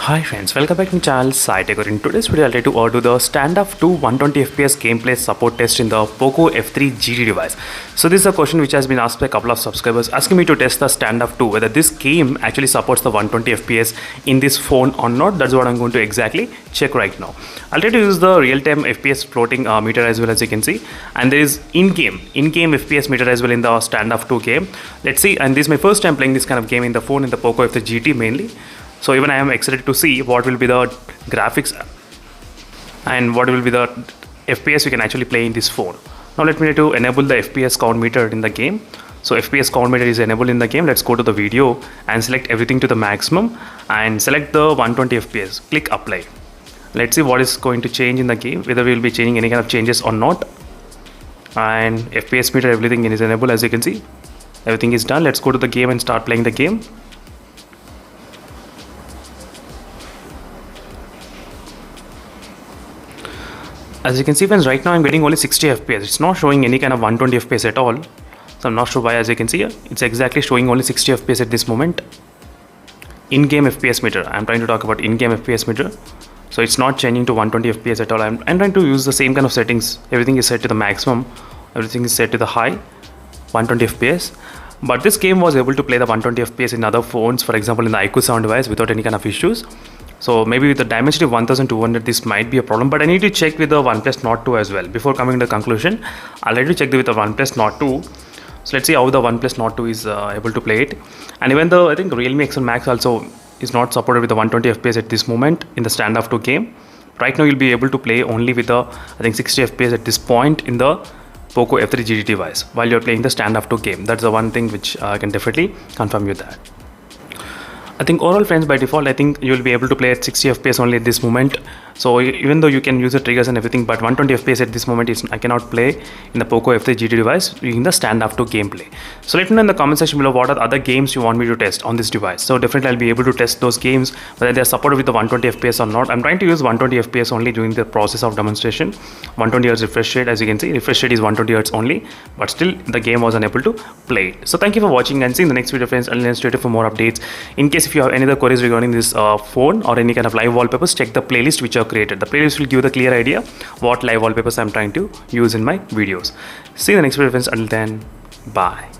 Hi friends, welcome back to my channel SciTech. In today's video, I'll try to do the standoff to 120 FPS gameplay support test in the Poco F3 GT device. So this is a question which has been asked by a couple of subscribers asking me to test the standoff 2, whether this game actually supports the 120 FPS in this phone or not. That's what I'm going to exactly check right now. I'll try to use the real-time FPS floating meter as well, as you can see, and there is in-game FPS meter as well in the standoff 2 game. Let's see, and this is my first time playing this kind of game in the phone in the Poco F3 GT mainly. So even I am excited to see what will be the graphics and what will be the FPS we can actually play in this phone. Now let me try to enable the FPS count meter in the game. So FPS count meter is enabled in the game. Let's go to the video and select everything to the maximum and select the 120 FPS. Click apply. Let's see what is going to change in the game, whether we will be changing any kind of changes or not. And FPS meter, everything is enabled, as you can see. Everything is done. Let's go to the game and start playing the game. As you can see friends, right now I'm getting only 60 FPS. It's not showing any kind of 120 FPS at all. So I'm not sure why. As you can see, it's exactly showing only 60 FPS at this moment. In-game FPS meter. I'm trying to talk about in-game FPS meter. So it's not changing to 120 FPS at all. I'm trying to use the same kind of settings. Everything is set to the maximum. Everything is set to the high 120 FPS. But this game was able to play the 120 FPS in other phones, for example in the iQOO Sound device, without any kind of issues. So maybe with the Dimensity 1200 this might be a problem, but I need to check with the OnePlus Nord 2 as well. Before coming to the conclusion, I'll let you check with the OnePlus Nord 2. So let's see how the OnePlus Nord 2 is able to play it. And even though I think Realme X1 Max also is not supported with the 120 FPS at this moment in the standoff 2 game. Right now you'll be able to play only with the I think 60 FPS at this point in the Poco F3 GT device while you're playing the standoff 2 game. That's the one thing which I can definitely confirm you that. I think overall friends, by default I think you will be able to play at 60 FPS only at this moment. So even though you can use the triggers and everything, but 120 FPS at this moment I cannot play in the Poco F3 GT device using the standoff 2 gameplay. So let me know in the comment section below what are the other games you want me to test on this device. So definitely I'll be able to test those games whether they are supported with the 120 FPS or not. I'm trying to use 120 FPS only during the process of demonstration. 120 Hz refresh rate, as you can see, refresh rate is 120 Hz only, but still the game was unable to play it. So thank you for watching and see you in the next video friends, and then stay tuned for more updates. In case if you have any other queries regarding this phone or any kind of live wallpapers, check the playlist which I have created. The playlist will give the clear idea what live wallpapers I'm trying to use in my videos. See you in the next video friends. Until then, bye.